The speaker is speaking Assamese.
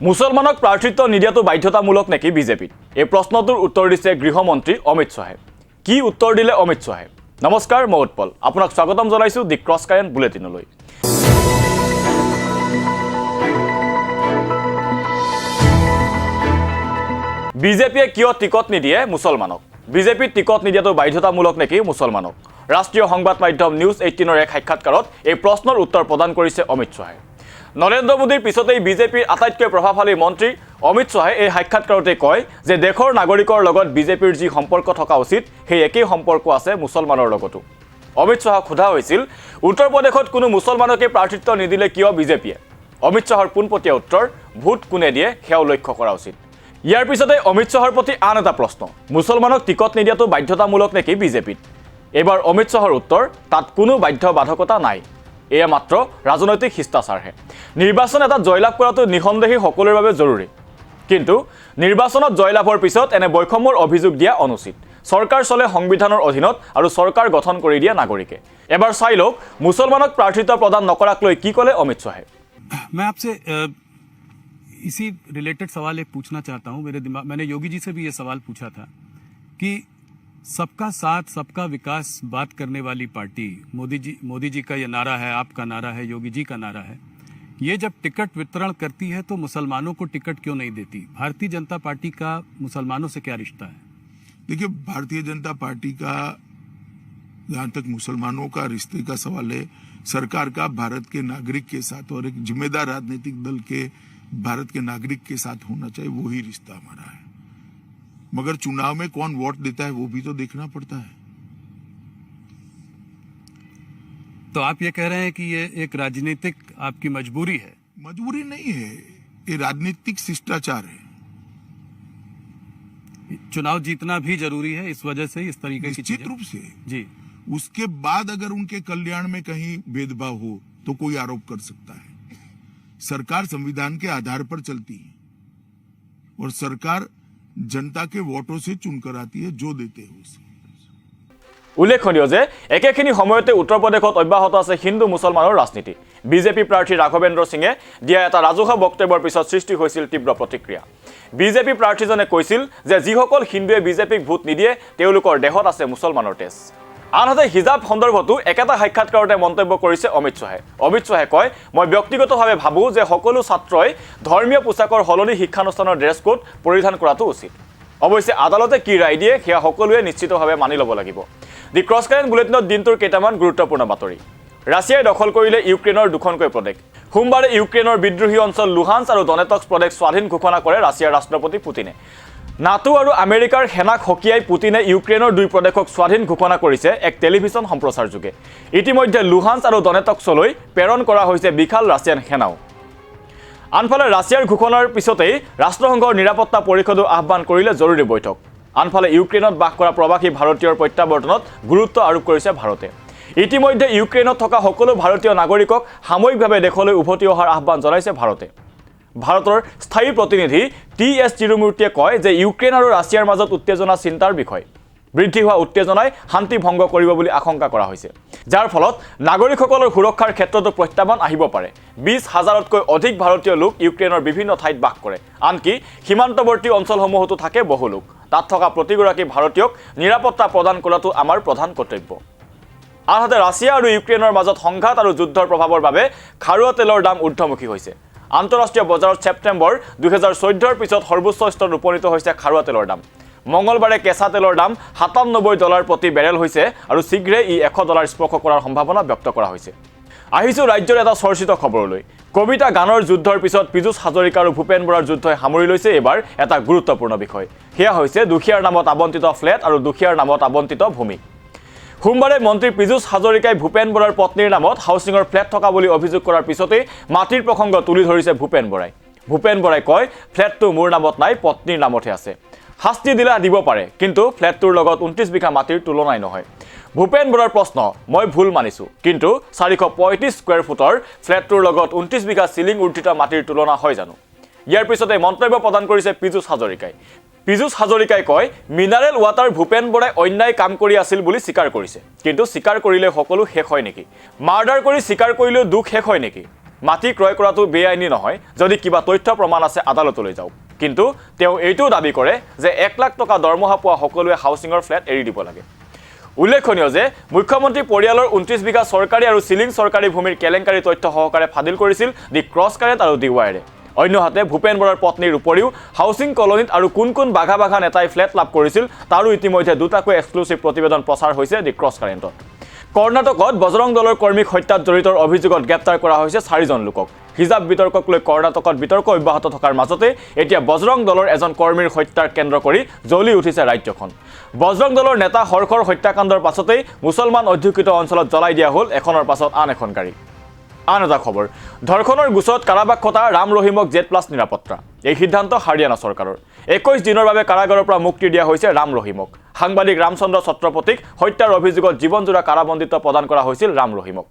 মুছলমানক প্ৰাৰ্থিত্ব নিদিয়াটো বাধ্যতামূলক নেকি বিজেপিত? এই প্ৰশ্নটোৰ উত্তৰ দিছে গৃহমন্ত্ৰী অমিত শ্বাহে। কি উত্তৰ দিলে অমিত শ্বাহে? নমস্কাৰ, মই উৎপল। আপোনাক স্বাগতম জনাইছোঁ দি ক্ৰছ কাৰেণ্ট বুলেটিনলৈ। বিজেপিয়ে কিয় টিকট নিদিয়ে মুছলমানক? বিজেপিত টিকট নিদিয়াটো বাধ্যতামূলক নেকি মুছলমানক? ৰাষ্ট্ৰীয় সংবাদ মাধ্যম নিউজ 18ৰ এক সাক্ষাৎকাৰত এই প্ৰশ্নৰ উত্তৰ প্ৰদান কৰিছে অমিত শ্বাহে। নৰেন্দ্ৰ মোদীৰ পিছতেই বিজেপিৰ আটাইতকৈ প্ৰভাৱশালী মন্ত্ৰী অমিত শ্বাহে এই সাক্ষাৎকাৰতে কয় যে দেশৰ নাগৰিকৰ লগত বিজেপিৰ যি সম্পৰ্ক থকা উচিত সেই একেই সম্পৰ্ক আছে মুছলমানৰ লগতো। অমিত শ্বাহক সোধা হৈছিল উত্তৰ প্ৰদেশত কোনো মুছলমানকে প্ৰাৰ্থিত্ব নিদিলে কিয় বিজেপিয়ে? অমিত শ্বাহৰ পোনপটীয়া উত্তৰ, ভোট কোনে দিয়ে সেয়াও লক্ষ্য কৰা উচিত। ইয়াৰ পিছতে অমিত শ্বাহৰ প্ৰতি আন এটা প্ৰশ্ন, মুছলমানক টিকট নিদিয়াটো বাধ্যতামূলক নেকি বিজেপিত? এইবাৰ অমিত শ্বাহৰ উত্তৰ, তাত কোনো বাধ্যবাধকতা নাই। এয়া মাত্ৰ ৰাজনৈতিক শিষ্টাচাৰহে। নিৰ্বাচন এটা জয়লাভ কৰাটো নিঃসন্দেহে সকলোৰে বাবে জৰুৰী, কিন্তু নিৰ্বাচনত জয়লাভৰ পিছত এনে বৈষম্যৰ অভিযোগ দিয়া অনুচিত। চৰকাৰ চলে সংবিধানৰ অধীনত আৰু চৰকাৰ গঠন কৰি দিয়ে নাগৰিকে। এবাৰ চাই লওক মুছলমানক প্ৰাৰ্থিত্ব প্ৰদান নকৰাক লৈ কি ক'লে অমিত শ্বাহে। मैं आपसे इसी रिलेटेड सवाल एक पूछना चाहता हूं। मेरे दिमाग मैंने योगी जी से भी ये सवाल पूछा था कि सबका साथ सबका विकास बात करने वाली पार्टी मोदी जी का ये नारा है, आपका नारा है, योगी जी का नारा है, ये जब टिकट वितरण करती है तो मुसलमानों को टिकट क्यों नहीं देती? भारतीय जनता पार्टी का मुसलमानों से क्या रिश्ता है? देखिए, भारतीय जनता पार्टी का जहाँ तक मुसलमानों का रिश्ते का सवाल है, सरकार का भारत के नागरिक के साथ और एक जिम्मेदार राजनीतिक दल के भारत के नागरिक के साथ होना चाहिए, वही रिश्ता हमारा है। मगर चुनाव में कौन वोट देता है वो भी तो देखना पड़ता है। तो आप ये कह रहे हैं कि ये एक राजनीतिक आपकी मजबूरी है? मजबूरी नहीं है, ये राजनीतिक शिष्टाचार है। चुनाव जीतना भी जरूरी है, इस वजह से इस तरीके की निश्चित रूप से जी। उसके बाद अगर उनके कल्याण में कहीं भेदभाव हो तो कोई आरोप कर सकता है। सरकार संविधान के आधार पर चलती है और सरकार जनता के वोटों से चुनकर आती है, जो देते हैं उसे। উল্লেখনীয় যে একেখিনি সময়তে উত্তৰ প্ৰদেশত অব্যাহত আছে হিন্দু মুছলমানৰ ৰাজনীতি। বিজেপি প্ৰাৰ্থী ৰাঘৱেন্দ্ৰ সিঙে দিয়া এটা ৰাজহুৱা বক্তব্যৰ পিছত সৃষ্টি হৈছিল তীব্ৰ প্ৰতিক্ৰিয়া। বিজেপি প্ৰাৰ্থীজনে কৈছিল যে যিসকল হিন্দুৱে বিজেপিক ভোট নিদিয়ে তেওঁলোকৰ দেহত আছে মুছলমানৰ তেজ। আনহাতে হিজাব সন্দৰ্ভতো একেটা সাক্ষাৎকাৰতে মন্তব্য কৰিছে অমিত শ্বাহে। অমিত শ্বাহে কয়, মই ব্যক্তিগতভাৱে ভাবোঁ যে সকলো ছাত্ৰই ধৰ্মীয় পোছাকৰ সলনি শিক্ষানুষ্ঠানৰ ড্ৰেছ কোড পৰিধান কৰাটো উচিত। অৱশ্যে আদালতে কি ৰায় দিয়ে সেয়া সকলোৱে নিশ্চিতভাৱে মানি ল'ব লাগিব। দি ক্ৰছ কাৰেণ্ট বুলেটিনত দিনটোৰ কেইটামান গুৰুত্বপূৰ্ণ বাতৰি। ৰাছিয়াই দখল কৰিলে ইউক্ৰেইনৰ দুখনকৈ প্ৰদেশ। সোমবাৰে ইউক্ৰেইনৰ বিদ্ৰোহী অঞ্চল লুহান্স আৰু ডনেটস্ক প্ৰদেশ স্বাধীন ঘোষণা কৰে ৰাছিয়াৰ ৰাষ্ট্ৰপতি পুটিনে। নাটো আৰু আমেৰিকাৰ সেনাক হকিয়াই পুটিনে ইউক্ৰেইনৰ দুই প্ৰদেশক স্বাধীন ঘোষণা কৰিছে এক টেলিভিছন সম্প্ৰচাৰ যোগে। ইতিমধ্যে লুহান্স আৰু ডনেটস্কলৈ প্ৰেৰণ কৰা হৈছে বিশাল ৰাছিয়ান সেনাও। আনফালে ৰাছিয়াৰ ঘোষণাৰ পিছতেই ৰাষ্ট্ৰসংঘৰ নিৰাপত্তা পৰিষদে আহ্বান কৰিলে জৰুৰী বৈঠক। আনফালে ইউক্ৰেইনত বাস কৰা প্ৰৱাসী ভাৰতীয়ৰ প্ৰত্যাৱৰ্তনত গুৰুত্ব আৰোপ কৰিছে ভাৰতে। ইতিমধ্যে ইউক্ৰেইনত থকা সকলো ভাৰতীয় নাগৰিকক সাময়িকভাৱে দেশলৈ উভতি অহাৰ আহ্বান জনাইছে ভাৰতে। ভাৰতৰ স্থায়ী প্ৰতিনিধি TS তিৰুমূৰ্তিয়ে কয় যে ইউক্ৰেইন আৰু ৰাছিয়াৰ মাজত উত্তেজনা চিন্তাৰ বিষয়। বৃদ্ধি হোৱা উত্তেজনাই শান্তি ভংগ কৰিব বুলি আশংকা কৰা হৈছে, যাৰ ফলত নাগৰিকসকলৰ সুৰক্ষাৰ ক্ষেত্ৰতো প্ৰত্যাহ্বান আহিব পাৰে। 20,000তকৈ অধিক ভাৰতীয় লোক ইউক্ৰেইনৰ বিভিন্ন ঠাইত বাস কৰে, আনকি সীমান্তৱৰ্তী অঞ্চলসমূহতো থাকে বহু লোক। তাত থকা প্ৰতিগৰাকী ভাৰতীয়ক নিৰাপত্তা প্ৰদান কৰাটো আমাৰ প্ৰধান কৰ্তব্য। আনহাতে ৰাছিয়া আৰু ইউক্ৰেইনৰ মাজত সংঘাত আৰু যুদ্ধৰ প্ৰভাৱৰ বাবে খাৰুৱা তেলৰ দাম ঊৰ্ধ্বমুখী হৈছে। আন্তঃৰাষ্ট্ৰীয় বজাৰত ছেপ্টেম্বৰ 2014ৰ পিছত সৰ্বোচ্চ স্তৰত উপনীত হৈছে খাৰুৱা তেলৰ দাম। মঙলবাৰে কেঁচা তেলৰ দাম $97 প্ৰতি বেৰেল হৈছে আৰু শীঘ্ৰে ই $100 স্পৰ্শ কৰাৰ সম্ভাৱনা ব্যক্ত কৰা হৈছে। আহিছোঁ ৰাজ্যৰ এটা চৰ্চিত খবৰলৈ। কবিতা গানৰ যুদ্ধৰ পিছত পীযুষ হাজৰিকা আৰু ভূপেন বৰাৰ যুদ্ধই সামৰি লৈছে এইবাৰ এটা গুৰুত্বপূৰ্ণ বিষয়। সেয়া হৈছে দুখীয়াৰ নামত আবণ্টিত ফ্লেট আৰু দুখীয়াৰ নামত আবণ্টিত ভূমি। সোমবাৰে মন্ত্ৰী পীযুষ হাজৰিকাই ভূপেন বৰাৰ পত্নীৰ নামত হাউচিঙৰ ফ্লেট থকা বুলি অভিযোগ কৰাৰ পিছতেই মাটিৰ প্ৰসংগ তুলি ধৰিছে ভূপেন বৰাই। ভূপেন বৰাই কয়, ফ্লেটটো মোৰ নামত নাই, পত্নীৰ নামতহে আছে। শাস্তি দিলে দিব পাৰে, কিন্তু ফ্লেটটোৰ লগত 29 বিঘা মাটিৰ তুলনাই নহয়। ভূপেন বৰাৰ প্ৰশ্ন, মই ভুল মানিছোঁ, কিন্তু 435 স্কোৱাৰ ফুটৰ ফ্লেটটোৰ লগত 29 বিঘা চিলিং উৰ্ধিত মাটিৰ তুলনা হয় জানো? ইয়াৰ পিছতে মন্তব্য প্ৰদান কৰিছে পীযুষ হাজৰিকাই। পীযুষ হাজৰিকাই কয়, মিনাৰেল ৱাটাৰ ভূপেন বৰাই অন্যায় কাম কৰি আছিল বুলি স্বীকাৰ কৰিছে, কিন্তু স্বীকাৰ কৰিলে সকলো শেষ হয় নেকি? মাৰ্ডাৰ কৰি স্বীকাৰ কৰিলেও দুখ শেষ হয় নেকি? মাটি ক্ৰয় কৰাটো বেআইনী নহয় যদি কিবা তথ্য প্ৰমাণ আছে আদালতলৈ যাওক কিন্তু তেওঁ এইটোও দাবী কৰে যে 1 লাখ টকা দৰমহা পোৱা সকলোৱে হাউচিঙৰ ফ্লেট এৰি দিব লাগে উল্লেখনীয় যে মুখ্যমন্ত্ৰী পৰিয়ালৰ 29 বিঘা চৰকাৰী আৰু সিলিং চৰকাৰী ভূমিৰ কেলেংকাৰী তথ্য সহকাৰে ফাদিল কৰিছিল দি ক্ৰছ কাৰেণ্ট আৰু দি ৱায়াৰে অন্যহাতে ভূপেন বৰাৰ পত্নীৰ উপৰিও হাউচিং কলনীত আৰু কোন বাঘা বাঘা নেতাই ফ্লেট লাভ কৰিছিল তাৰো ইতিমধ্যে দুটাকৈ এক্সক্লুসিভ প্ৰতিবেদন প্ৰচাৰ হৈছে দি ক্ৰছ কাৰেণ্টত কৰ্ণাটকত বজৰং দলৰ কৰ্মীক হত্যাত জড়িত অভিযোগত গ্ৰেপ্তাৰ কৰা হৈছে 4 জন লোকক হিজাব বিতৰ্কক লৈ কৰ্ণাটকত বিতৰ্ক অব্যাহত থকাৰ মাজতে এতিয়া বজৰং দলৰ এজন কৰ্মীৰ হত্যাৰ কেন্দ্ৰ কৰি জ্বলি উঠিছে ৰাজ্যখন বজৰং দলৰ নেতা হৰখৰ হত্যাকাণ্ডৰ পাছতেই মুছলমান অধ্যুষিত অঞ্চলত জ্বলাই দিয়া হ'ল এখনৰ পাছত আন এখন গাড়ী আন এটা খবৰ ধৰ্ষণৰ গোচৰত কাৰাবাস খটা ৰাম ৰহিমক Z+ নিৰাপত্তা এই সিদ্ধান্ত হাৰিয়ানা চৰকাৰৰ 21 দিনৰ বাবে কাৰাগাৰৰ পৰা মুক্তি দিয়া হৈছে ৰাম ৰহিমক সাংবাদিক ৰামচন্দ্ৰ ছত্ৰপতিক হত্যাৰ অভিযোগত জীৱনজোৰা কাৰাবন্দিত্ব প্ৰদান কৰা হৈছিল ৰাম ৰহিমক